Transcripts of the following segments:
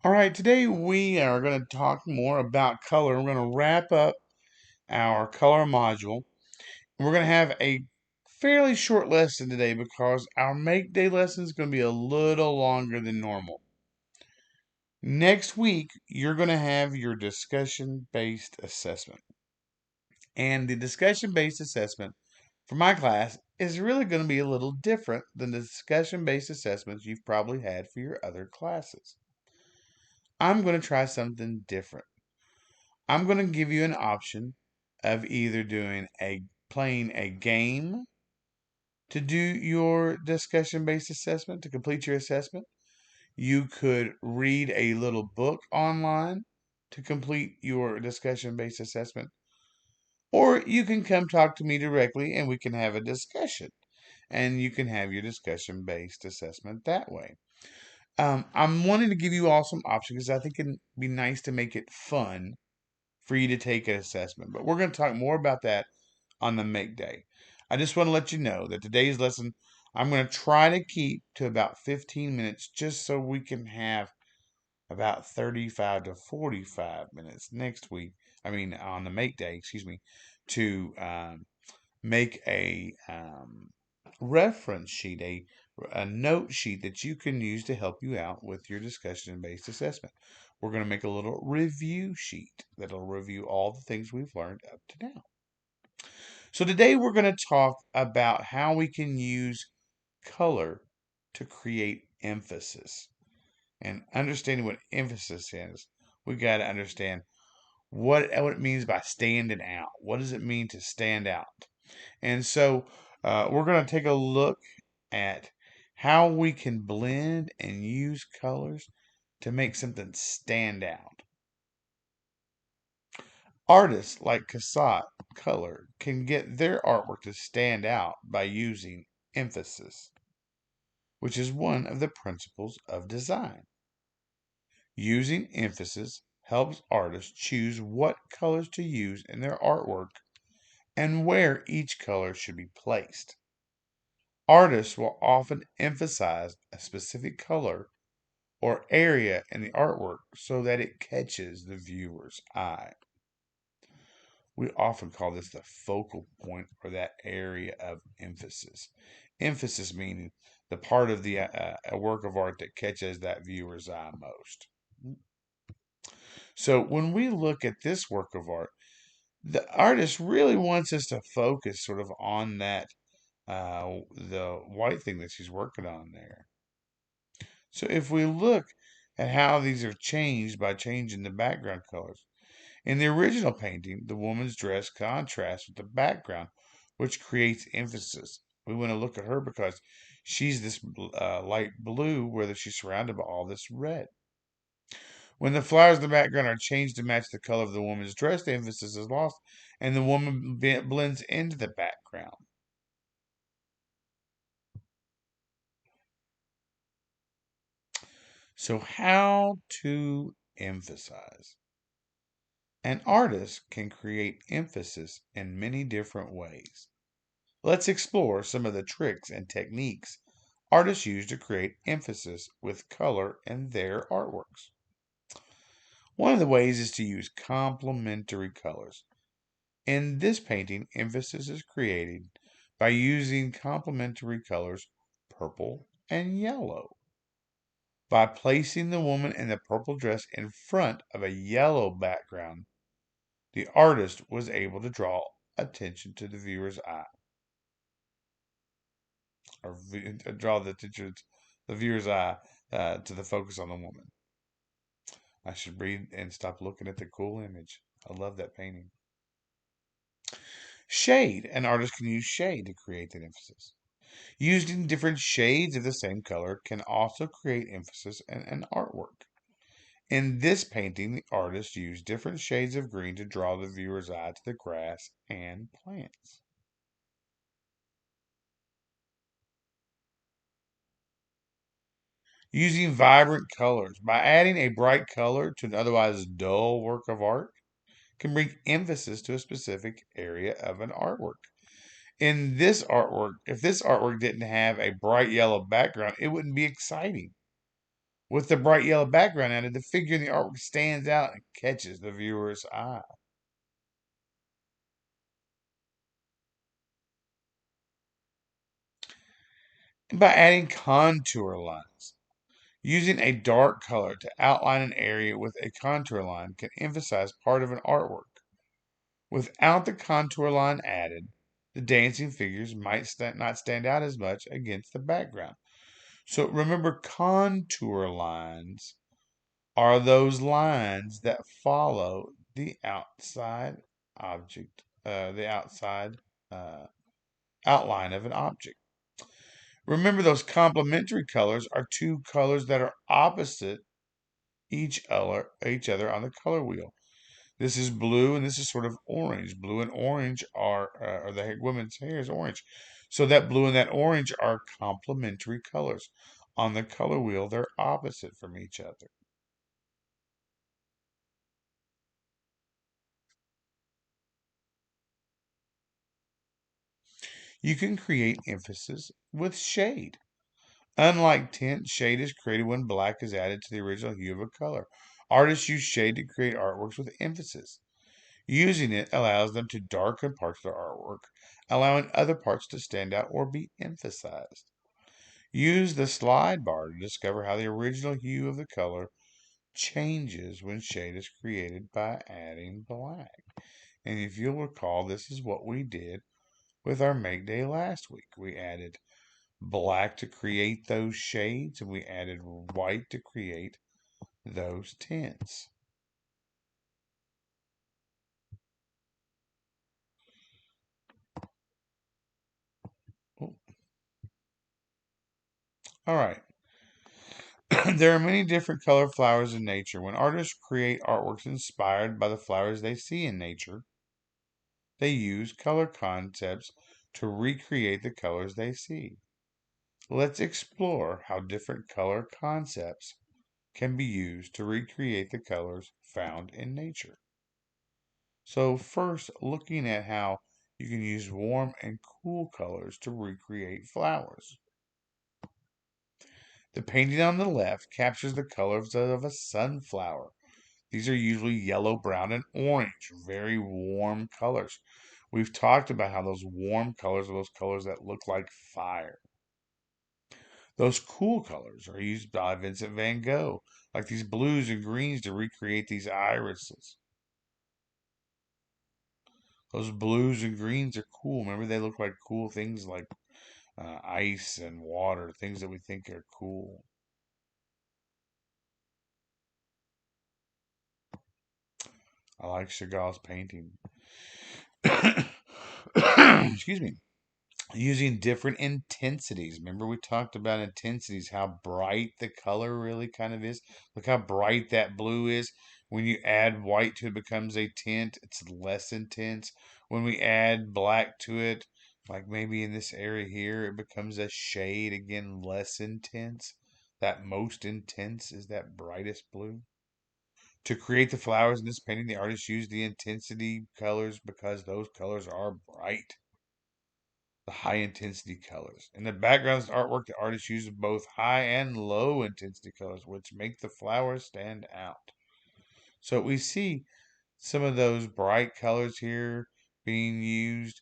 All right, today we are going to talk more about color. We're going to wrap up our color module. We're going to have a fairly short lesson today because our make day lesson is going to be a little longer than normal. Next week, you're going to have your discussion based assessment. And the discussion based assessment for my class is really going to be a little different than the discussion based assessments you've probably had for your other classes. I'm going to try something different. I'm going to give you an option of either playing a game to do your discussion based assessment, to complete your assessment. You could read a little book online to complete your discussion based assessment. Or you can come talk to me directly and we can have a discussion. And you can have your discussion based assessment that way. I'm wanting to give you all some options because I think it'd be nice to make it fun for you to take an assessment. But we're going to talk more about that on the make day. I just want to let you know that today's lesson, I'm going to try to keep to about 15 minutes just so we can have about 35 to 45 minutes next week. On the make day, excuse me, to make a reference sheet, a note sheet that you can use to help you out with your discussion based assessment. We're going to make a little review sheet that'll review all the things we've learned up to now. So today we're going to talk about how we can use color to create emphasis. And understanding what emphasis is, we got to understand what it means by standing out. What does it mean to stand out? And so we're going to take a look at how we can blend and use colors to make something stand out. Artists like Cassatt Color can get their artwork to stand out by using emphasis, which is one of the principles of design. Using emphasis helps artists choose what colors to use in their artwork and where each color should be placed. Artists will often emphasize a specific color or area in the artwork so that it catches the viewer's eye. We often call this the focal point or that area of emphasis. Emphasis meaning the part of the a work of art that catches that viewer's eye most. So when we look at this work of art, the artist really wants us to focus sort of on that the white thing that she's working on there. So if we look at how these are changed by changing the background colors, in the original painting, the woman's dress contrasts with the background, which creates emphasis. We want to look at her because she's this light blue, where she's surrounded by all this red. When the flowers in the background are changed to match the color of the woman's dress, the emphasis is lost, and the woman blends into the background. So, how to emphasize? An artist can create emphasis in many different ways. Let's explore some of the tricks and techniques artists use to create emphasis with color in their artworks. One of the ways is to use complementary colors. In this painting, emphasis is created by using complementary colors purple and yellow. By placing the woman in the purple dress in front of a yellow background, the artist was able to draw attention to the viewer's eye, or draw the viewer's eye to the focus on the woman. I should read and stop looking at the cool image. I love that painting. Shade. An artist can use shade to create that emphasis. Using different shades of the same color can also create emphasis in an artwork. In this painting, the artist used different shades of green to draw the viewer's eye to the grass and plants. Using vibrant colors. By adding a bright color to an otherwise dull work of art, can bring emphasis to a specific area of an artwork. In this artwork, if this artwork didn't have a bright yellow background, it wouldn't be exciting. With the bright yellow background added, the figure in the artwork stands out and catches the viewer's eye. And by adding contour lines, using a dark color to outline an area with a contour line can emphasize part of an artwork. Without the contour line added, the dancing figures might not stand out as much against the background. So remember, contour lines are those lines that follow the outside object, the outside uh, outline of an object. Remember, those complementary colors are two colors that are opposite each other on the color wheel. This is blue and this is sort of orange. Blue and orange or the woman's hair is orange. So that blue and that orange are complementary colors. On the color wheel, they're opposite from each other. You can create emphasis with shade. Unlike tint, shade is created when black is added to the original hue of a color. Artists use shade to create artworks with emphasis. Using it allows them to darken parts of their artwork, allowing other parts to stand out or be emphasized. Use the slide bar to discover how the original hue of the color changes when shade is created by adding black. And if you'll recall, this is what we did with our Make Day last week. We added black to create those shades, and we added white to create those tints. Oh, all right. There are many different color flowers in nature. When artists create artworks inspired by the flowers they see in nature, they use color concepts to recreate the colors they see. Let's explore how different color concepts can be used to recreate the colors found in nature. So, first, looking at how you can use warm and cool colors to recreate flowers. The painting on the left captures the colors of a sunflower. These are usually yellow, brown, and orange, very warm colors. We've talked about how those warm colors are those colors that look like fire. Those cool colors are used by Vincent van Gogh, like these blues and greens to recreate these irises. Those blues and greens are cool. Remember, they look like cool things like ice and water, things that we think are cool. I like Chagall's painting. Excuse me. Using different intensities. Remember, we talked about intensities, how bright the color really kind of is. Look how bright that blue is. When you add white to it, it becomes a tint, it's less intense. When we add black to it, like maybe in this area here, it becomes a shade, again, less intense. That most intense is that brightest blue. To create the flowers in this painting, the artist used the intensity colors because those colors are bright, the high intensity colors. In the background's artwork, the artist uses both high and low intensity colors, which make the flowers stand out. So we see some of those bright colors here being used.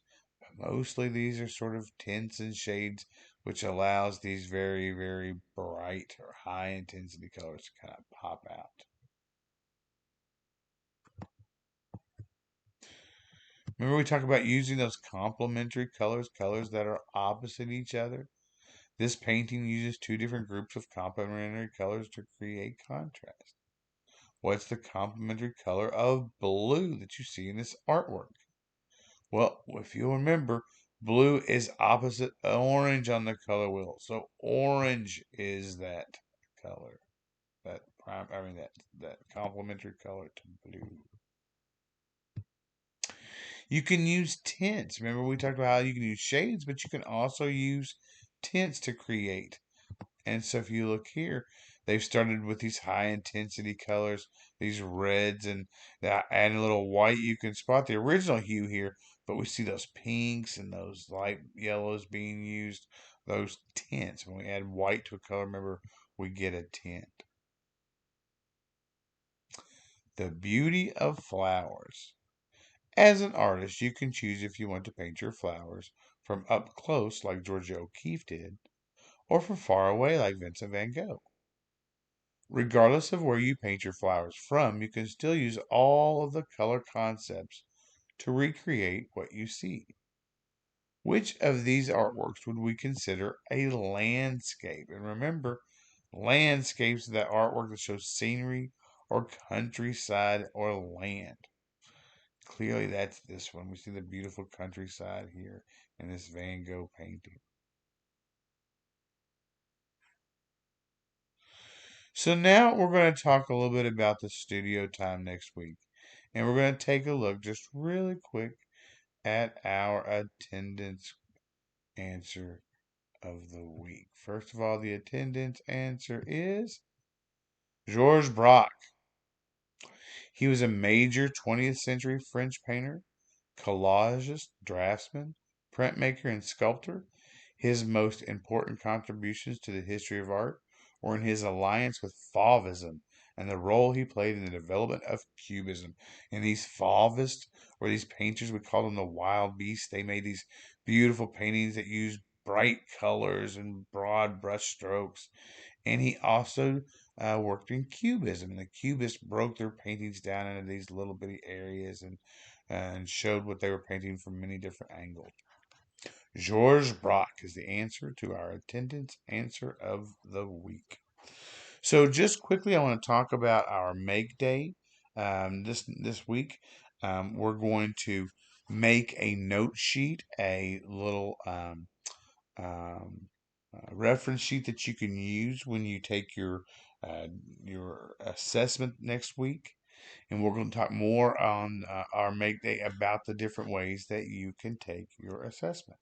Mostly these are sort of tints and shades, which allows these very, very bright or high intensity colors to kind of pop out. Remember we talked about using those complementary colors, colors that are opposite each other? This painting uses two different groups of complementary colors to create contrast. What's the complementary color of blue that you see in this artwork? Well, if you'll remember, blue is opposite orange on the color wheel. So orange is that color. That complementary color to blue. You can use tints. Remember we talked about how you can use shades, but you can also use tints to create. And so if you look here, they've started with these high intensity colors, these reds, and add a little white. You can spot the original hue here, but we see those pinks and those light yellows being used, those tints. When we add white to a color, remember, we get a tint. The beauty of flowers. As an artist, you can choose if you want to paint your flowers from up close like Georgia O'Keeffe did, or from far away like Vincent van Gogh. Regardless of where you paint your flowers from, you can still use all of the color concepts to recreate what you see. Which of these artworks would we consider a landscape? And remember, landscapes are that artwork that shows scenery or countryside or land. Clearly, that's this one. We see the beautiful countryside here in this Van Gogh painting. So now we're going to talk a little bit about the studio time next week. And we're going to take a look just really quick at our attendance answer of the week. First of all, the attendance answer is Georges Braque. He was a major 20th century French painter, collagist, draftsman, printmaker, and sculptor. His most important contributions to the history of art were in his alliance with Fauvism and the role he played in the development of Cubism. And these Fauvists, or these painters, we call them the wild beasts, they made these beautiful paintings that used bright colors and broad brush strokes. And he also worked in Cubism. And the Cubists broke their paintings down into these little bitty areas and showed what they were painting from many different angles. Georges Braque is the answer to our attendance answer of the week. So just quickly, I want to talk about our make day this week. We're going to make a note sheet, a little um, reference sheet that you can use when you take your assessment next week. And we're going to talk more on our make day about the different ways that you can take your assessment.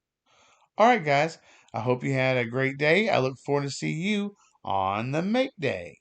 All right, guys. I hope you had a great day. I look forward to see you on the make day.